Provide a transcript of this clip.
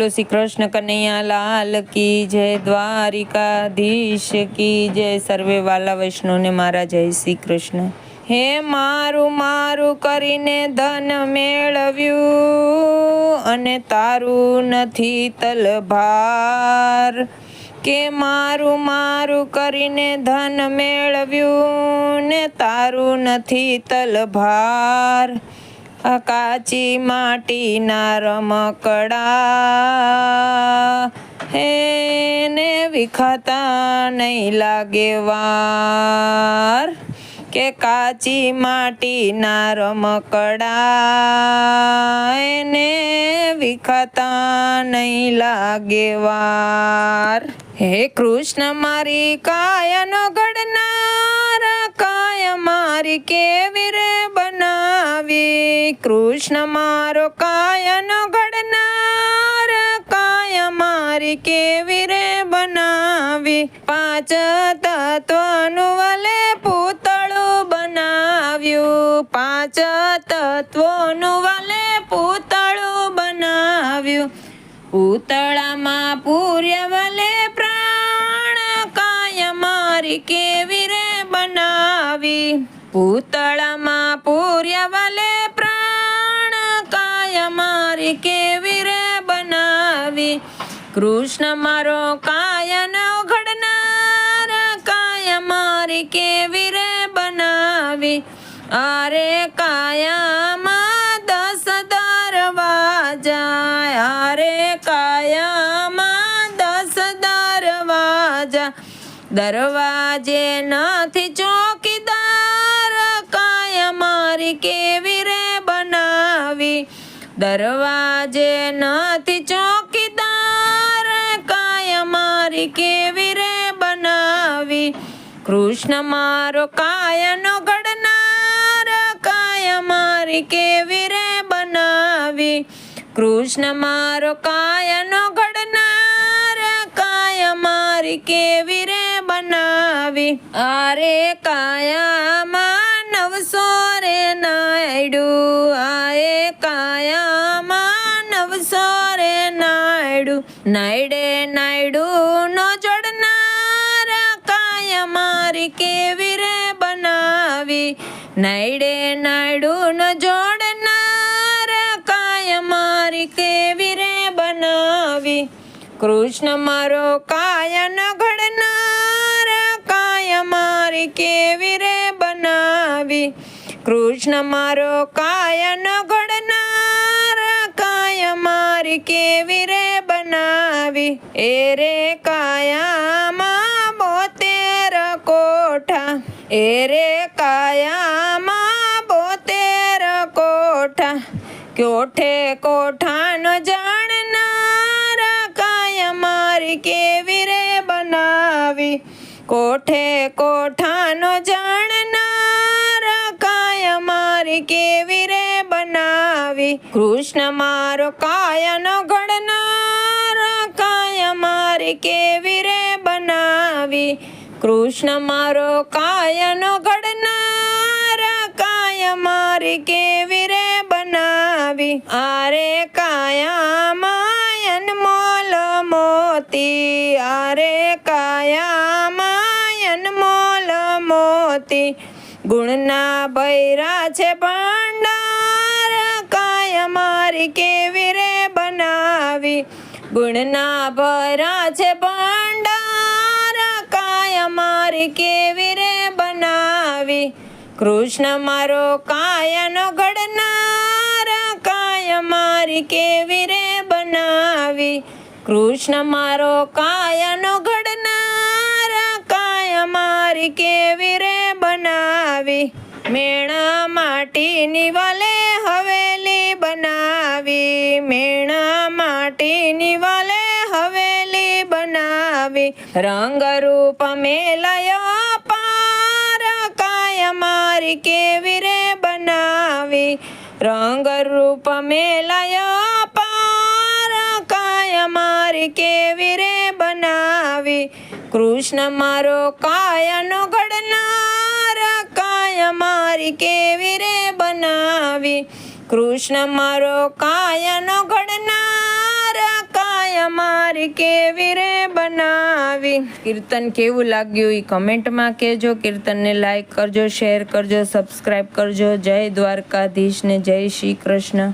बोलो श्री कृष्ण कन्हैया लाल की जय, द्वारिकाधीश की जय। सर्वे वाला वैष्णव ने मारा जय श्री कृष्ण। हे मारू मारू करीने धन मेळव्યું અને તારું નથી તલભાર, કે મારું મારું કરીને ધન મેળવ્યું ને તારું નથી તલભાર। આ કાચી માટીના રમકડા એને વિખાતા નહીં લાગે વાર, કે કાચી માટીના રમકડા એને વિખાતા નહીં લાગે વાર। હે કૃષ્ણ મારી કાયનો ઘડનાર, કાય મારી કેવી રે બનાવી। કૃષ્ણ મારો કાયનો ઘડનાર, કાય મારી કેવી રે બનાવી। પાંચ તત્વનું વલે પૂતળું બનાવ્યું, પાંચ તત્વોનું વલે પૂતળું બનાવ્યું। પૂતળામાં પૂર્ય વલે પ્રાણ, કાય મારી કેવી રે બનાવી। પૂતળામાં પૂર્ય વલે પ્રાણ, કાય મારી કેવી રે બનાવી। કૃષ્ણ મારો કાયનો ઘડનાર, કાય મારી કેવી રે બનાવી। અરે કાયામાં 10 દરવાજા, અરે કાયામાં 10 દરવાજા। દરવાજે નથી ચોકીદાર, કાય મારી કેવી રે બનાવી। દરવાજે નથી ચોકીદાર, કાય મારી કેવી રે બનાવી। કૃષ્ણ મારો કાયનો ઘડનાર, કાય મારી કેવી રે બનાવી। કૃષ્ણ મારો કાયનો ઘડનાર, કાય મારી કેવી રે બનાવી। અરે કાયામાં 900 રે નાયડું, આએ કાયામાં 900 રે નાયડું। નાયડે નાયડું નો જોડનાર, કાય મારી કેવી રે બનાવી। નાયડે નાયડું નો જોડનાર, કાય મારી કેવી રે બનાવી। કૃષ્ણ મારો કાયનો ઘડનાર, કાય મારી કેવી રે બનાવી। કૃષ્ણ મારો કાયનો ઘડનાર, કાય મારી કેવી રે બનાવી। એ રે કાયામાં 72 કોઠા, એ રે કાયામાં 72 કોઠા। કોઠે કોઠાનો જાણનાર, કાય મારી કેવી રે બનાવી। કોઠે કોઠાનો જાણનાર, કાય મારી કેવી રે બનાવી। કૃષ્ણ મારો કાયનો ઘડનાર, કાય મારી કેવી રે બનાવી। કૃષ્ણ મારો કાયનો ઘડનાર, કાય મારી કેવી રે બનાવી। આરે કાયામાં અનમોલ મોતી, આરે કાયામાં અનમોલ મોતી। ગુણના ભૈરા છે ભંડાર, કાય મારી કેવી રે બનાવી। ગુણના ભૈરા છે ભંડાર, કાય મારી કેવી રે બનાવી। કૃષ્ણ મારો કાયનો ઘડનાર, કાય મારી કેવી રે બનાવી। કૃષ્ણ મારો કાયનો ઘડનાર, કાય મારી કેવી રે બનાવી। મેણા માટીની વલે હવેલી બનાવી, મેણા માટીની વલે હવેલી બનાવી। રંગ રૂપ મેલયો પાર, કાય મારી કેવી રે બનાવી। રંગ રૂપ મેલયો પાર, કાય મારી કેવી રે બનાવી। કૃષ્ણ મારો કાયનો ઘડનાર, કાય મારી કેવી રે બનાવી। કૃષ્ણ મારો કાયનો ઘડનાર, કાય અમારી કેવી રે બનાવી. કીર્તન કેવું લાગ્યું એ કમેન્ટમાં કહેજો. કીર્તનને લાઈક કરજો, શેર કરજો, સબસ્ક્રાઈબ કરજો. જય દ્વારકાધીશ ને જય શ્રી કૃષ્ણ.